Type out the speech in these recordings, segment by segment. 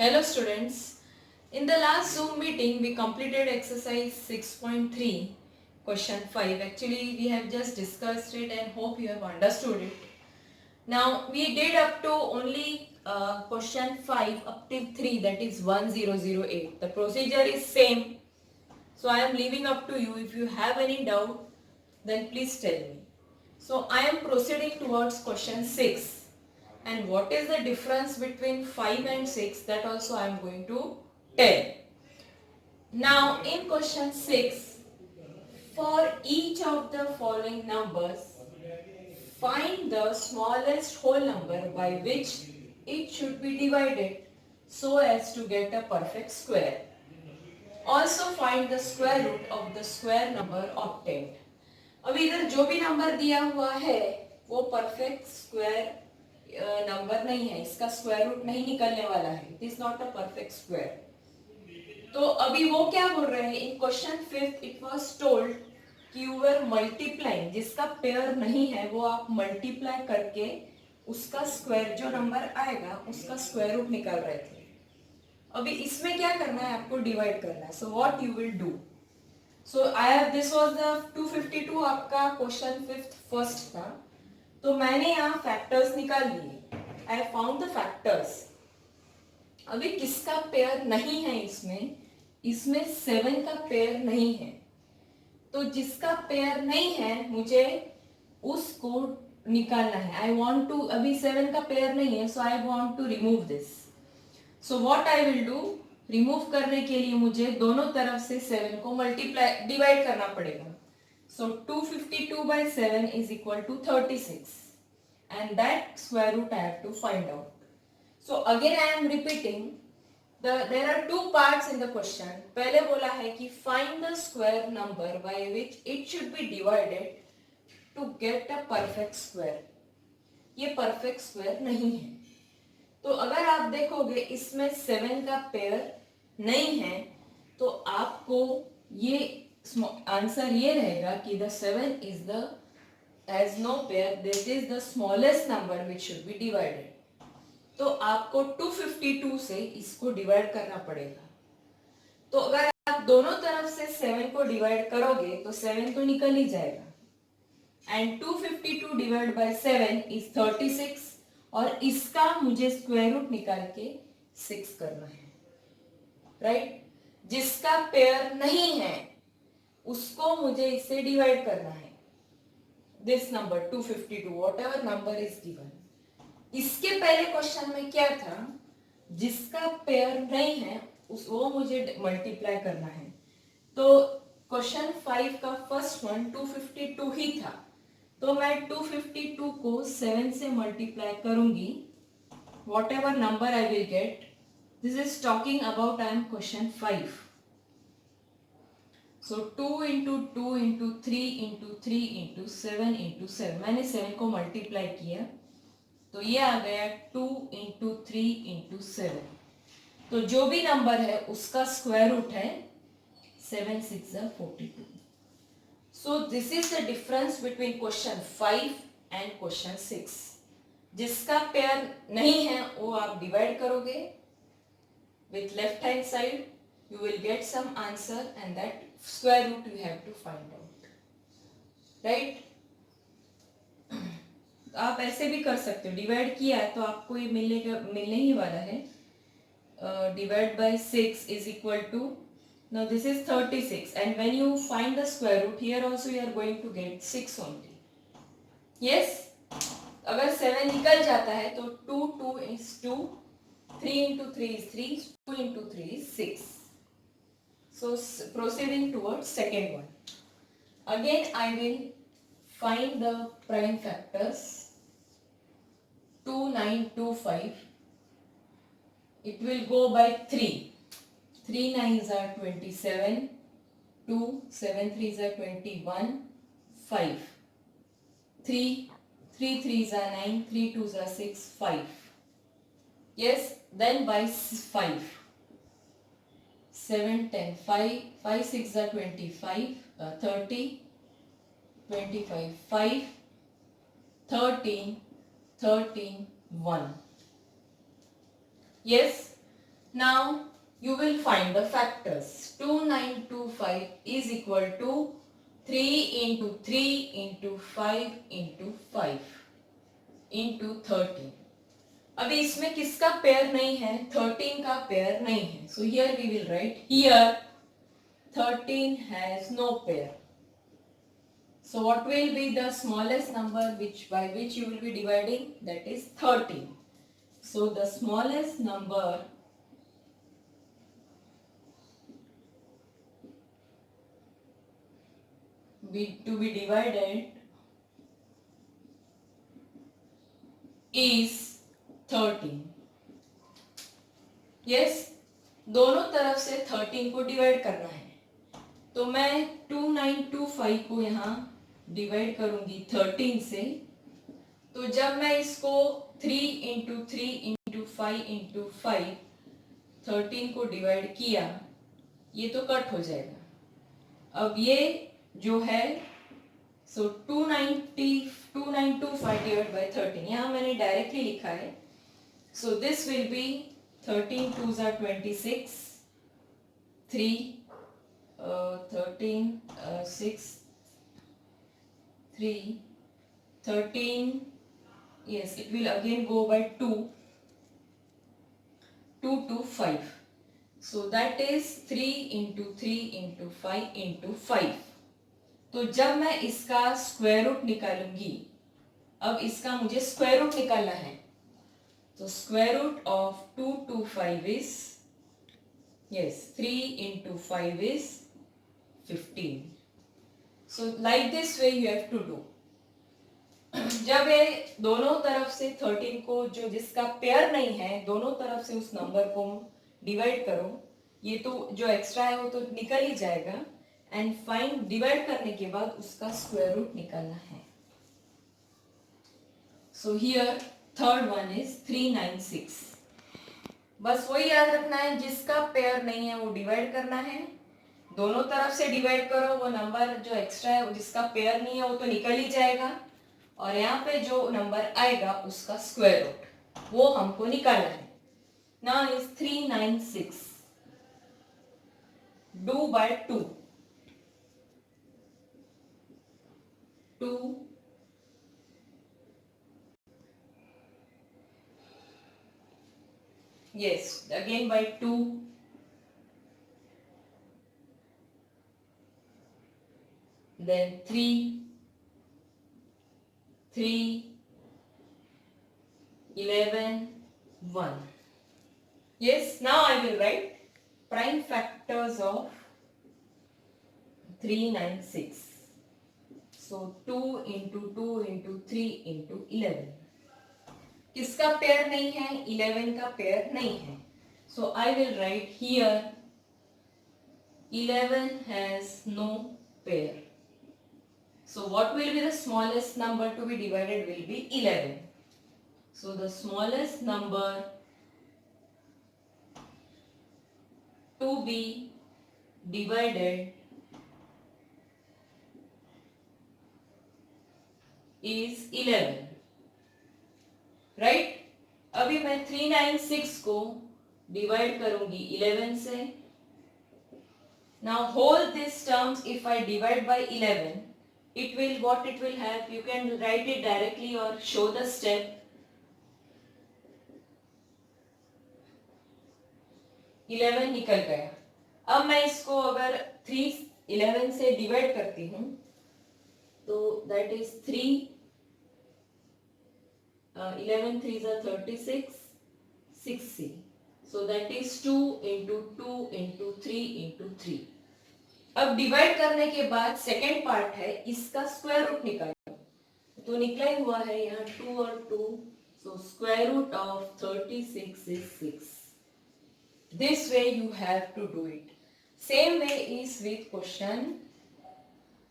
Hello students. In the last Zoom meeting we completed exercise 6.3 question 5. Actually we have just discussed it and hope you have understood it. Now we did up to only question 5 up till 3, that is 1008. The procedure is same. So I am leaving up to you. If you have any doubt then please tell me. So I am proceeding towards question 6. And what is the difference between 5 and 6, that also I am going to tell. Now in question 6, for each of the following numbers, find the smallest whole number by which it should be divided so as to get a perfect square. Also find the square root of the square number obtained. अब इधर जो भी number दिया हुआ है वो perfect square number नहीं है, इसका स्क्वायर रूट नहीं निकलने वाला है. It is not a perfect square. तो अभी वो क्या बोल रहे हैं इन क्वेश्चन 5 इट वाज टोल्ड कि यू वर मल्टीप्लाइंग, जिसका पेयर नहीं है वो आप मल्टीप्लाई करके उसका स्क्वायर जो नंबर आएगा उसका स्क्वायर रूट निकाल रहे थे. अभी इसमें क्या करना है, आपको डिवाइड करना है. So what you will do, so I have this was the 252 आपका क्वेश्चन 5 फर्स्ट था. तो मैंने यहाँ फैक्टर्स निकाल लिए. I found the factors. अभी किसका पेयर नहीं है इसमें, इसमें 7 का पेयर नहीं है. तो जिसका पेयर नहीं है मुझे उसको निकालना है. आई वांट टू, अभी 7 का पेयर नहीं है so I want to remove this. So what I will do, remove करने के लिए मुझे दोनों तरफ से 7 को मल्टीप्लाई डिवाइड करना पड़ेगा. So 252 by 7 is equal to 36 and that square root I have to find out. So again I am repeating, there are two parts in the question. पहले बोला है कि find the square number by which it should be divided to get a perfect square. ये perfect square नहीं है. तो अगर आप देखोगे इसमें 7 का पेयर नहीं है तो आपको ये आंसर ये रहेगा कि the 7 is the has no pair, that is the smallest number which should be divided. तो आपको 252 से इसको डिवाइड करना पड़ेगा. तो अगर आप दोनों तरफ से 7 को डिवाइड करोगे तो 7 तो निकल ही जाएगा. एंड 252 डिवाइड बाय 7 इज 36 और इसका मुझे स्क्वायर रूट निकाल के 6 करना है. राइट? जिसका पेयर नहीं है उसको मुझे इससे डिवाइड करना है. This number 252 whatever number is given. इसके पहले क्वेश्चन में क्या था, जिसका पेयर नहीं है वो मुझे मल्टीप्लाई करना है. तो क्वेश्चन 5 का फर्स्ट वन 252 ही था. तो मैं 252 को 7 से मल्टीप्लाई करूंगी. Whatever number I will get, this is talking about I am question 5. So 2 into 2 into 3 into 3 into 7 into 7, मैंने 7 को मल्टीप्लाई किया तो ये आ गया 2 into 3 into 7. तो जो भी नंबर है उसका स्क्वायर रूट है 7 6 42. So this is the difference between question 5 and question 6. जिसका पेयर नहीं है वो आप डिवाइड करोगे with left hand side, you will get some answer and that square root you have to find out. Right? आप ऐसे भी कर सकते हो. डिवाइड किया तो आपको ये मिलने ही वाला है. Divide by 6 is equal to, now this is 36 and when you find the square root here also you are going to get 6 only. Yes? अगर 7 निकल जाता है तो 2 is 2, 3 into 3 is 3, 2 into 3 is 6. So proceeding towards second one. Again I will find the prime factors. 2 9 2 5. It will go by 3. 3 9s are 27. 2 7 3s are 21. 5. 3 3s are 9. 3 2s are 6. 5. Yes. Then by 5. 7 10 5 5 6 are 25 30 25 5 13 13 1. Yes, Now you will find the factors. 2925 is equal to 3 into 3 into 5 into 5 into 13. अभी इसमें किसका pair नहीं है? 13 का pair नहीं है. So here we will write here 13 has no pair. So what will be the smallest number by which you will be dividing? That is 13. So the smallest number to be divided is 13. Yes, दोनों तरफ से 13 को divide करना है. तो मैं 2925 को यहाँ डिवाइड करूंगी 13 से. तो जब मैं इसको 3 इंटू 3 इंटू 5 इंटू 5 13 को डिवाइड किया, ये तो कट हो जाएगा. अब ये जो है सो 2925 डिवाइड बाय 13, यहाँ मैंने डायरेक्टली लिखा है. So this will be 13 2s are 26, 3 13 6 3 13. Yes, it will again go by 2 to 5. So that is 3 into 3 into 5 into 5. तो जब मैं इसका स्क्वायर रूट निकालूंगी, अब इसका मुझे स्क्वायर रूट निकालना है. तो square root of 2 to 5 is, yes, 3 into 5 is 15. So like this way you have to do. जब ये दोनों तरफ से 13 को, जो जिसका पेयर नहीं है, दोनों तरफ से उस नंबर को डिवाइड करो. ये तो जो एक्स्ट्रा है वो तो निकल ही जाएगा. एंड फाइंड, डिवाइड करने के बाद उसका स्क्वायर रूट निकालना है. So here third one is 396. बस वही याद रखना है, जिसका पेयर नहीं है वो डिवाइड करना है. दोनों तरफ से डिवाइड करो, वो नंबर जो एक्स्ट्रा है, जिसका पेयर नहीं है वो तो निकल ही जाएगा. और यहाँ पे जो नंबर आएगा उसका स्क्वायर रूट वो हमको निकालना है. Now is 396 divide by 2. 2 yes, again by 2, then 3 11 1. Yes, now I will write prime factors of 396. So 2 into 2 into 3 into 11. किसका पेयर नहीं है? 11 का पेयर नहीं है. So I will write here 11 has no pair. So what will be the smallest number to be divided will be 11. So the smallest number to be divided is 11. Right? अभी मैं 396 को divide करूंगी 11 से. Now hold these terms. If I divide by 11, it will, what it will have, you can write it directly or show the step. 11 निकल गया. अब मैं इसको अगर 11 से डिवाइड करती हूँ तो that is 3 11 3s are 36 6c. So that is 2 into 2 into 3 into 3. अब डिवाइड करने के बाद सेकेंड पार्ट है, इसका स्क्वायर रूट निकालो. तो निकला ही हुआ है यहाँ 2 और 2. So square root of 36 is 6. This way you have to do it. Same way is with question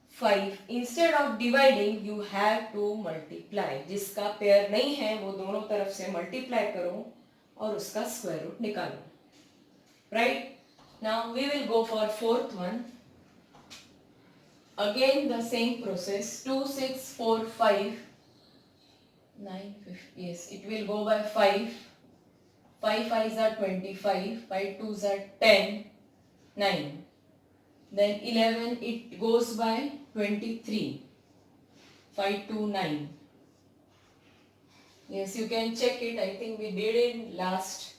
5. Instead of dividing you have to multiply. जिसका पेयर नहीं है वो दोनों तरफ से मल्टीप्लाई करो और उसका स्क्वायर रूट निकालो. Right? Now we will go for fourth one. Again the same process. 2 6 4 5 9 50. Yes, it will go by 5 5 5s are 25, 5 2s are 10, 9. Then 11, it goes by 23, 5 2 9. Yes, you can check it. I think we did in last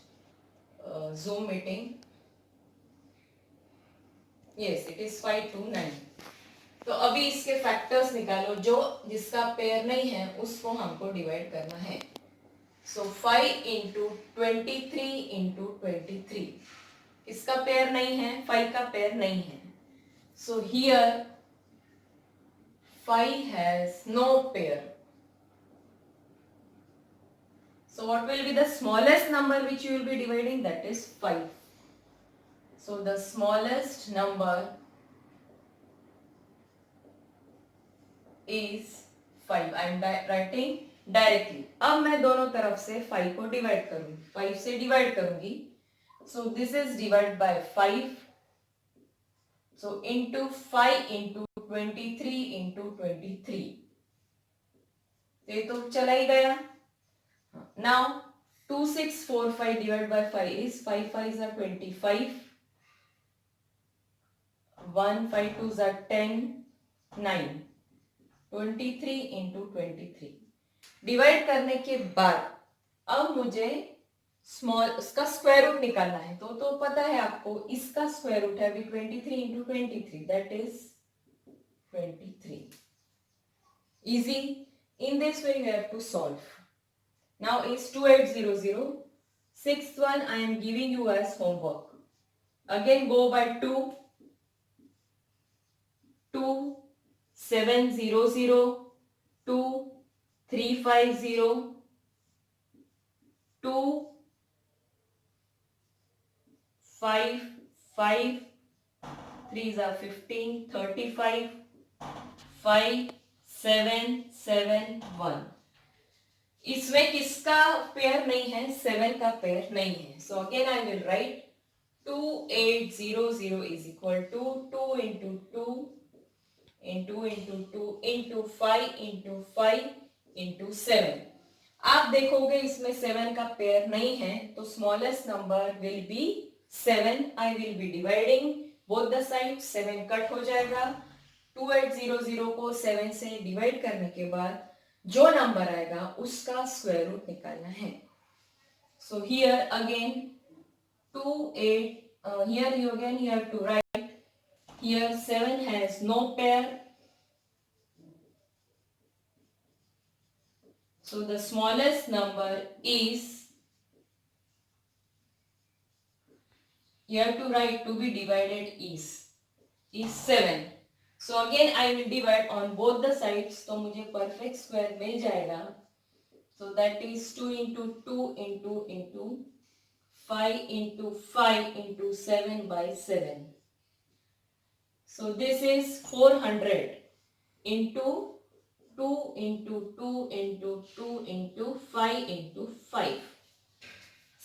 Zoom meeting. Yes, it is 5 2 9. तो अभी इसके factors निकालो, जो जिसका pair नहीं है उसको हमको डिवाइड करना है. सो 5 इंटू 23 इंटू 23. इसका पेयर नहीं है, 5 का पेयर नहीं है. So here 5 has no pair. So what will be the smallest number which you will be dividing? That is 5. So the smallest number is 5. I am writing directly. अब मैं दोनों तरफ से 5 को डिवाइड करूंगी, 5 से डिवाइड करूंगी. So this is divided by 5. So into 5 into 23 into 23. ये तो चला ही गया. Now 2 6 4 5 divided by 5 is 5 5s are 25, 1 5 2s are 10, 9. 23 into 23. Divide करने के बाद अब मुझे स्मॉल उसका स्क्वायर रूट निकालना है. तो पता है आपको, इसका स्क्वायर रूट है अभी 23 into 23, that is 23. Easy. In this way you have to solve. Now is 2800. Sixth one I am giving you as homework. Again go by 2, 2, 700, 2, 350, 2, 5, 5, 3s are 15, 35, 5, 7, 7, 1. इसमें किसका पेयर नहीं है? 7 का पेयर नहीं है. So again I will write 2800 is equal to 2 into 2 into into 2 into 5 into 5 into 7. आप देखोगे इसमें 7 का पेयर नहीं है, तो smallest number will be 7. I will be dividing both the side. 7 cut हो जाएगा. 2800 को 7 से डिवाइड करने के बाद जो नंबर आएगा उसका स्क्वायर रूट निकालना है. So here again 28, here you again you have to write, here 7 has no pair, so the smallest number is, you have to write to be divided is 7. So again I will divide on both the sides, तो मुझे perfect square मिल जाएगा. So that is 2 into 2 into 5 into 5 into 7 by 7. So this is 400 into 2 into 2 into 2 into 5 into 5.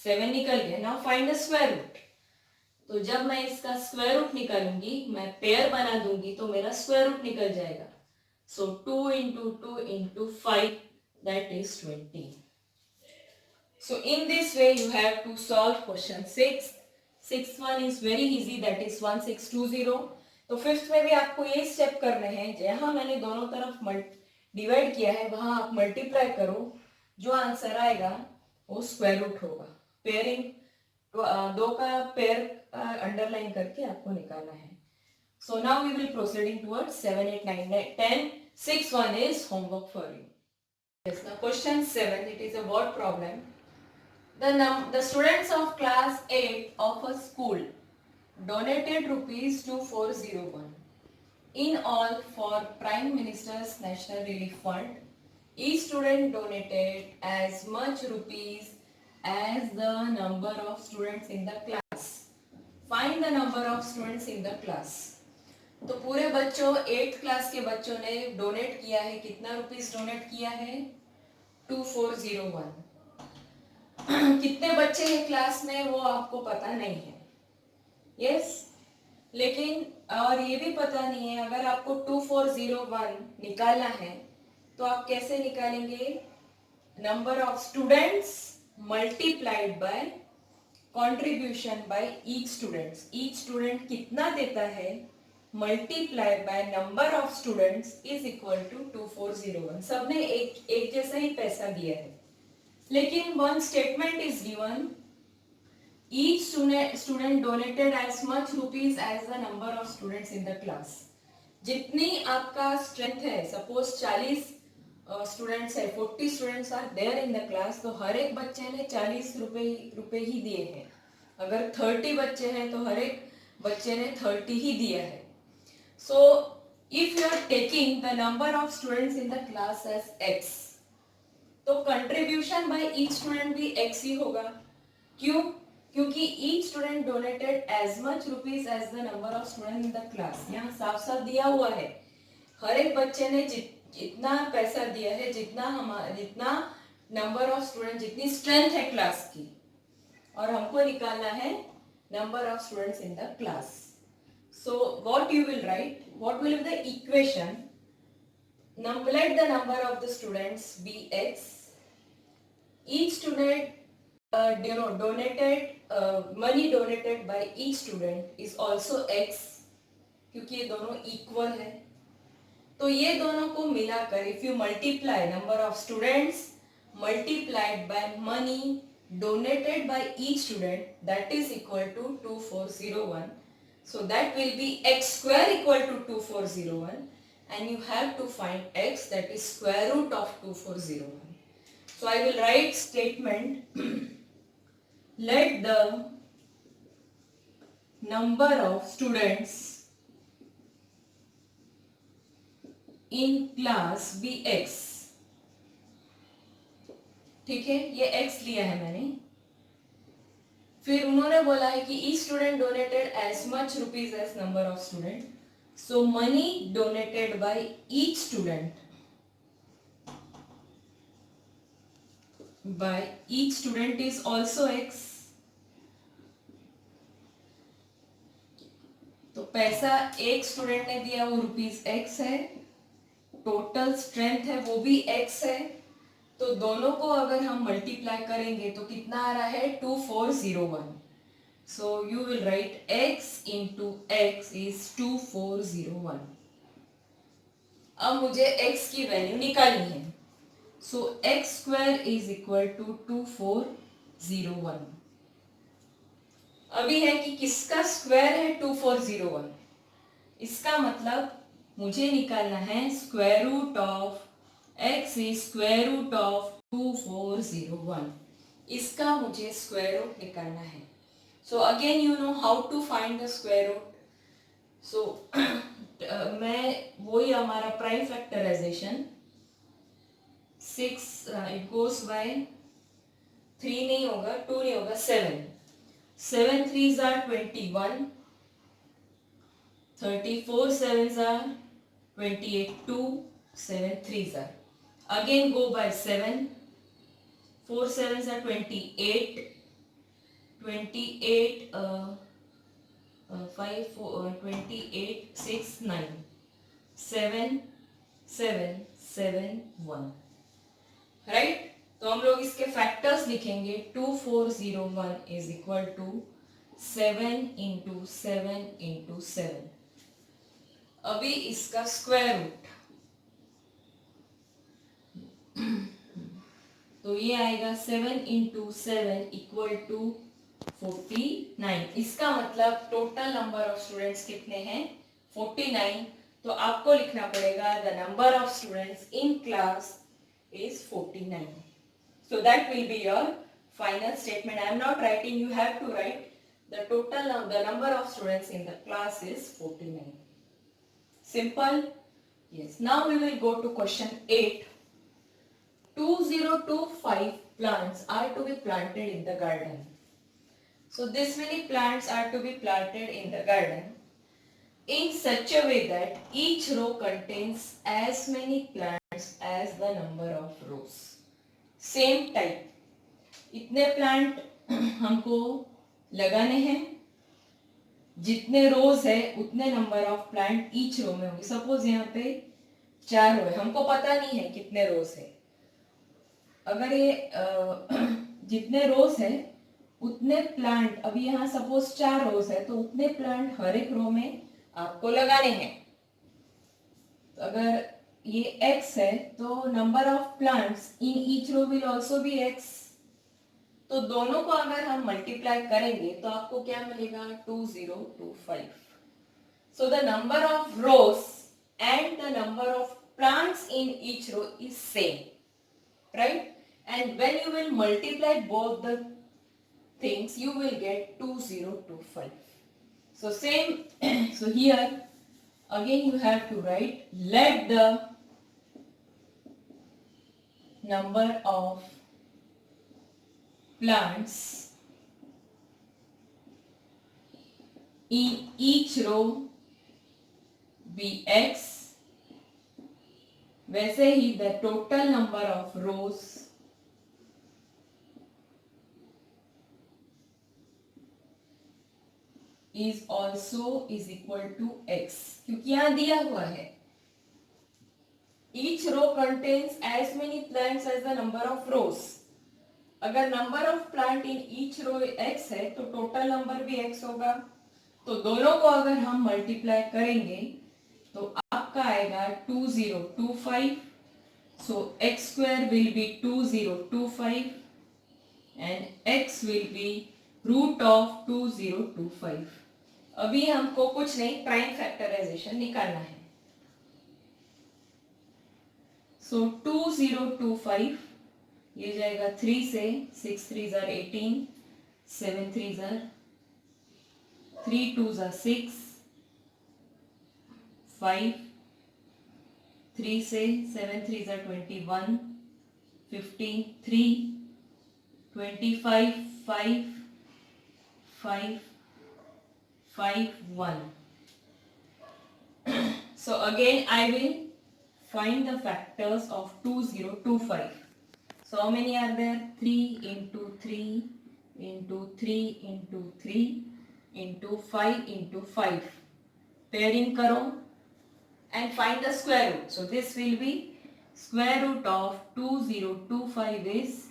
7 निकल गया. Now find the square root. तो जब मैं इसका square root निकालूंगी, मैं पेयर बना दूंगी, तो मेरा स्क्वायर रूट निकल जाएगा. सो 2 into 2 into 5, that is 20. So in this way you have to solve question 6. Sixth one is very easy, that is 1620. तो फिफ्थ में भी आपको ये स्टेप करने हैं. जहां मैंने दोनों तरफ डिवाइड किया है वहां आप मल्टीप्लाई करो, जो आंसर आएगा वो स्क्वायर रूट होगा. पेयरिंग दो का पेयर अंडरलाइन करके आपको निकालना है. So now we will proceeding towards 7 8 9 10. 6 1 is homework for you. Yes, now question 7, it is a word problem. The students of class 8 of a school donated rupees 2401 in all for Prime Minister's National Relief Fund. Each student donated as much rupees as the number of students in the class. Find the number of students in the class. तो पूरे बच्चों 8th class के बच्चों ने donate किया है. कितना rupees donate किया है? 2401. कितने बच्चे हैं क्लास में वो आपको पता नहीं है. यस, लेकिन और ये भी पता नहीं है अगर आपको 2401 निकालना है तो आप कैसे निकालेंगे? Number of students multiplied by contribution by each student कितना देता है multiply by number of students is equal to 2401। सबने एक जैसा ही पैसा दिया है, लेकिन one statement is given, each student donated as much rupees as the number of students in the class। जितनी आपका स्ट्रेंथ है, सपोज 40 स्टूडेंट्स है, 40 students are there in the class, तो हर एक बच्चे ने 40 रुपए ही दिए हैं। अगर 30 बच्चे हैं तो हर एक बच्चे ने 30 ही दिया है। So if you are taking the number of students in the class as x, तो कंट्रीब्यूशन बाय ईच स्टूडेंट भी x ही होगा। क्यों? क्योंकि each student donated as much rupees as the number of student in the class. यहाँ साफ साफ दिया हुआ है, हर एक बच्चे ने जितना पैसा दिया है, जितना नंबर ऑफ स्टूडेंट, जितनी स्ट्रेंथ है क्लास की, और हमको निकालना है number of students in the class. So what you will right, what will be the equation, let the number of the students be x, each student donated money donated by each student is also x, क्योंकि ये दोनों equal है। तो ये दोनों को मिलाकर if you multiply number of students multiplied bye money donated by each student, that is equal to 2401, so that will be x square equal to 2401, and you have to find x, that is square root of 2401. So I will write statement let the number of students in class be x। ठीक है, ये x लिया है मैंने। फिर उन्होंने बोला है कि each student donated as much rupees as number of student, so money donated by each student is also x। तो पैसा एक स्टूडेंट ने दिया वो रुपीज x है, टोटल स्ट्रेंथ है वो भी x है, तो दोनों को अगर हम मल्टीप्लाई करेंगे तो कितना आ रहा है 2401। So you will write x into x is 2401। अब मुझे x की वैल्यू निकालनी है, so x square is equal to 2401। अभी है कि किसका स्क्वायर है 2401, इसका मतलब मुझे निकालना है square root of x is square root of 2401, इसका मुझे स्क्वायर रूट निकालना है। So again you know how to find the square root. So मैं वही हमारा prime factorization 6 it goes by 3 नहीं होगा, 2 नहीं होगा, 7 3s are 21, 34 7s are 28, 2 7 3s are, again go by 7, 4 7s are 28, 28 5 4 28 6 9 7 7 7 1, right. तो हम लोग इसके फैक्टर्स लिखेंगे, 2401 is equal to 7 into 7 into 7। अभी इसका स्क्वायर रूट, तो ये आएगा 7 इंटू 7 इक्वल टू 49। इसका मतलब टोटल नंबर ऑफ स्टूडेंट्स कितने हैं 49। तो आपको लिखना पड़ेगा the number of students in class is 49. So that will be your final statement. I am not writing, you have to write the total the number of students in the class is 49. Simple? Yes. Now we will go to question 8. 2025 plants are to be planted in the garden. So this many plants are to be planted in the garden in such a way that each row contains as many plants as the number of rows. Same type. इतने plant हमको लगाने हैं, जितने rows है उतने number of plant each row में होंगे। Suppose यहाँ पे 4 रो है, हमको पता नहीं है कितने रोज है। अगर ये जितने रोज है उतने प्लांट, अभी यहाँ सपोज 4 रोज है तो उतने प्लांट हर एक रो में आपको लगाने हैं। तो अगर ये x है तो number of plants in each row will also be x। तो दोनों को अगर हम मल्टीप्लाई करेंगे तो आपको क्या मिलेगा 2025। सो the number of rows and the number of plants in each row is same, right? And when you will multiply both the things, you will get 2025. So same, so here again you have to write, let the number of plants in each row be x, वैसे ही the total number of rows is also is equal to x, क्योंकि यहां दिया हुआ है each row contains as many plants as the number of rows। अगर number of plant in each row x है तो total number भी x होगा। तो दोनों को अगर हम multiply करेंगे तो आपका आएगा 2025। so x square will be 2025 and x will be root of 2025। अभी हमको कुछ नहीं, प्राइम फैक्टराइजेशन निकालना है। सो 2025 ये जाएगा 3 से, 6 3 are 18, 7 3 are 3 2 are 6, 5 3 से 7 3 are 21, 15 3 25 5 5 5 1। So again I will find the factors of 2025। So how many are there? 3 into 3 into 3 into 3 into 5 into 5। Pairing करो and find the square root। So this will be square root of 2025 is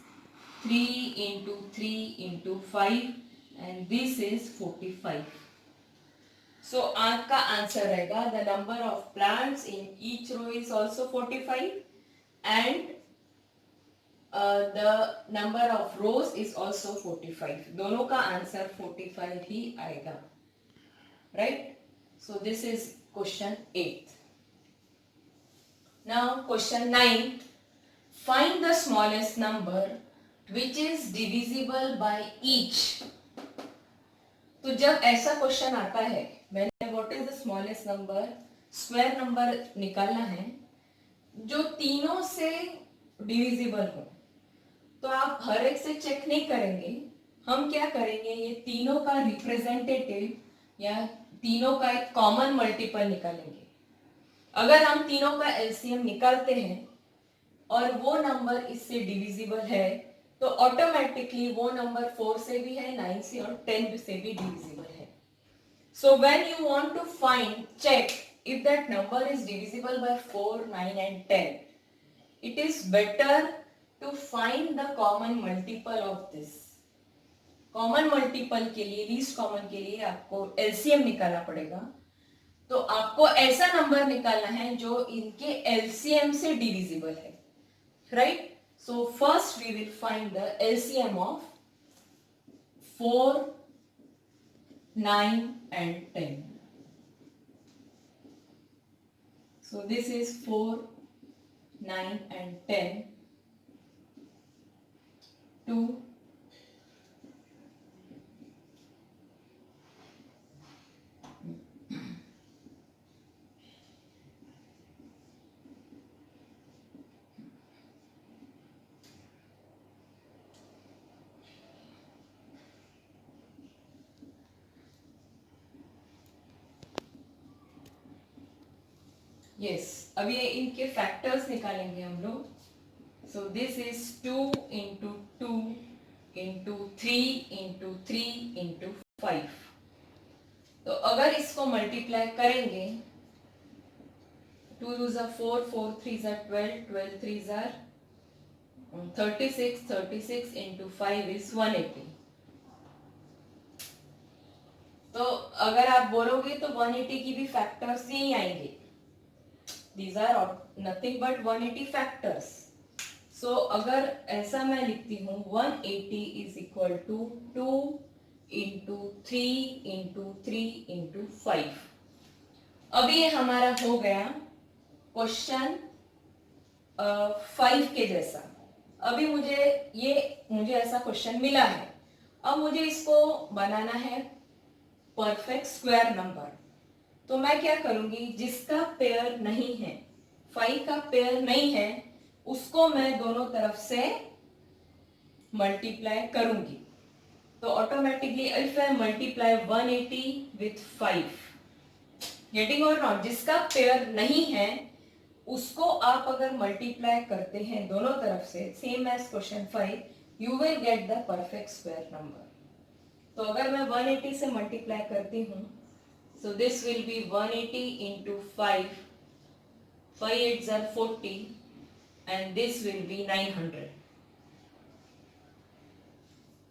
3 into 3 into 5 and this is 45। So आपका answer रहेगा the number of plants in each row is also 45 and the number of rows is also 45। दोनों का answer 45 ही आएगा, right? So this is question 8। Now question 9, find the smallest number which is divisible by each। तो जब ऐसा question आता है, मैंने what is the smallest number, square number निकालना है जो तीनों से डिविजिबल हो, तो आप हर एक से चेक नहीं करेंगे। हम क्या करेंगे, ये तीनों का रिप्रेजेंटेटिव या तीनों का एक कॉमन मल्टीपल निकालेंगे। अगर हम तीनों का एलसीएम निकालते हैं और वो नंबर इससे डिविजिबल है तो ऑटोमेटिकली वो नंबर 4 से भी है, 9 से और 10 से भी डिविजिबल है। So when you want to find, check if that number is divisible by 4, 9 and 10, it is better to find the common multiple of this। Common multiple के लिए, लीस्ट कॉमन के लिए आपको एलसीएम निकालना पड़ेगा। तो आपको ऐसा नंबर निकालना है जो इनके एलसीएम से डिविजिबल है, right? So first we will find the LCM of 4, 9 and 10। So this is 4, 9 and 10 to yes, अब ये इनके फैक्टर्स निकालेंगे हम लोग। So this is 2 into 2 into 3 into 3 into 5। तो अगर इसको मल्टीप्लाई करेंगे, 2 2 are 4, 4 3 are 12, 12 3 are 36, 36 into 5 is 180। तो अगर आप बोलोगे तो 180 की भी फैक्टर्स यही आएंगे. These are nothing but 180 factors. So अगर ऐसा मैं लिखती हूँ 180 is equal to 2 into 3 into 3 into 5. अभी ये हमारा हो गया क्वेश्चन 5 के जैसा. अभी मुझे ऐसा क्वेश्चन मिला है. अब मुझे इसको बनाना है परफेक्ट स्क्वायर नंबर. तो मैं क्या करूंगी, जिसका पेयर नहीं है, 5 का पेयर नहीं है, उसको मैं दोनों तरफ से मल्टीप्लाई करूंगी. तो automatically if I multiply 180 with 5, getting और नॉट, जिसका पेयर नहीं है उसको आप अगर मल्टीप्लाई करते हैं दोनों तरफ से, same as question 5, you will get the perfect square number. तो अगर मैं 180 से मल्टीप्लाई करती हूँ, so this will be 180 into 5, 5 8s are 40, and this will be 900.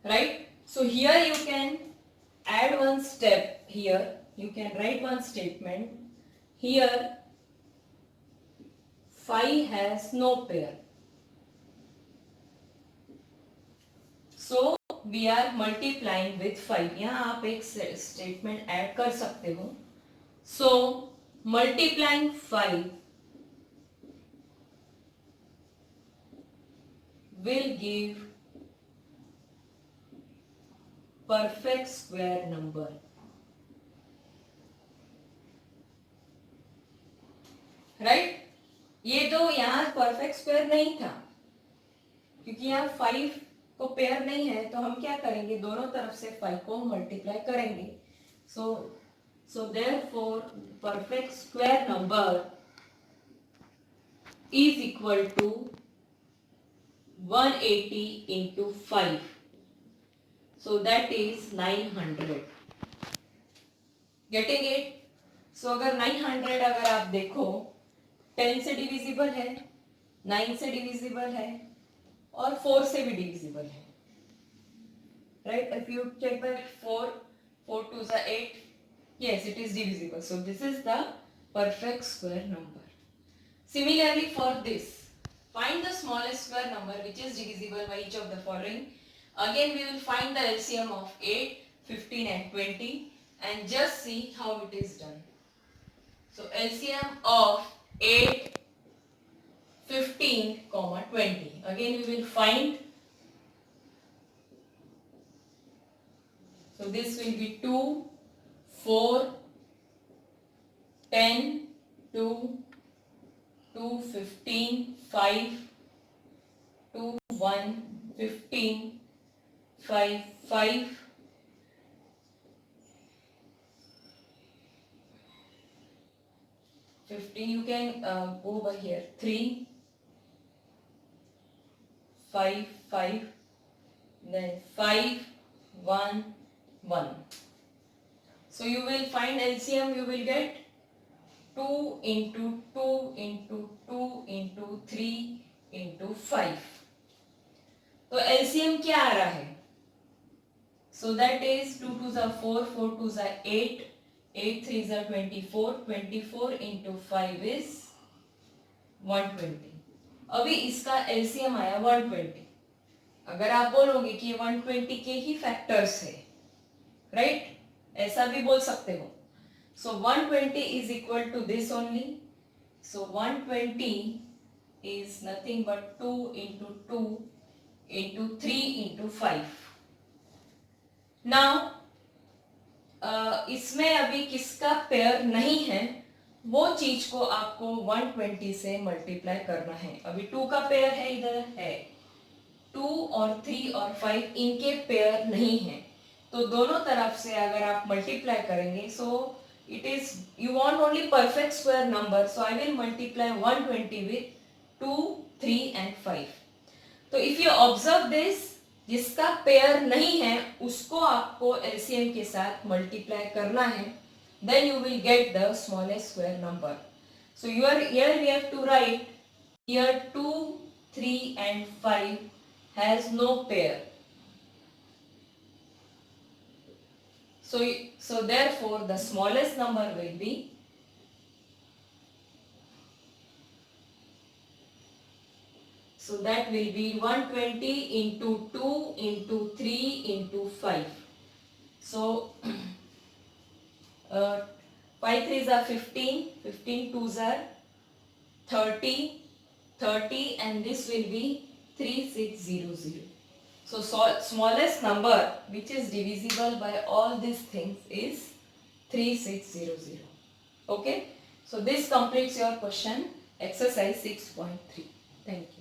Right? So here you can add one step. Here you can write one statement. Here 5 has no pair. So we are multiplying with 5. यहाँ आप एक statement add कर सकते हो. So multiplying 5 will give perfect square number. Right? ये तो यहाँ perfect square नहीं था क्योंकि यहाँ 5 को पेयर नहीं है, तो हम क्या करेंगे, दोनों तरफ से 5 को मल्टीप्लाई करेंगे. So therefore perfect square number is equal to 180 into 5. So that is 900. Getting it? So अगर 900 अगर आप देखो 10 से डिविजिबल है, 9 से डिविजिबल है और 4 से भी डिविजिबल है. Right? If you check back 4 2s are 8. Yes, it is divisible. So this is the perfect square number. Similarly for this, find the smallest square number which is divisible by each of the following. Again we will find the LCM of 8, 15 and 20 and just see how it is done. So LCM of 8, 15, 20. Again we will find. So this will be 2, 4, 10, 2, 2, 15, 5, 2, 1, 15, 5, 5, 15, you can go over here, 3, 5, 5, then 5, 1, 1. So you will find LCM, you will get 2 into 2 into 2 into 3 into 5. तो LCM क्या आ रहा है? So that is 2 2s are 4, 4 2s are 8, 8 3s are 24, 24 into 5 is 120. अभी इसका LCM आया 120. अगर आप बोलोगे कि 120 के ही फैक्टर्स है, राइट? ऐसा भी बोल सकते हो. So 120 is equal to this only. So 120 is nothing but 2 into 2 into 3 into 5. Now इसमें अभी किसका पेयर नहीं है वो चीज को आपको 120 से मल्टीप्लाई करना है. अभी 2 का पेयर है, इधर है 2 और 3 और 5 इनके पेयर नहीं है, तो दोनों तरफ से अगर आप मल्टीप्लाई करेंगे, सो it is, you want only perfect square number, so I will multiply 120 with 2, 3 and 5. तो if you observe this, जिसका पेयर नहीं है उसको आपको LCM के साथ मल्टीप्लाई करना है, then you will get the smallest square number. So here we have to write, here 2, 3 and 5 has no pair. So therefore the smallest number will be that will be 120 into 2 into 3 into 5. So 5 3s are 15, 15 2s are 30, 30 and this will be 3600. So smallest number which is divisible by all these things is 3600. Okay. So this completes your question exercise 6.3. Thank you.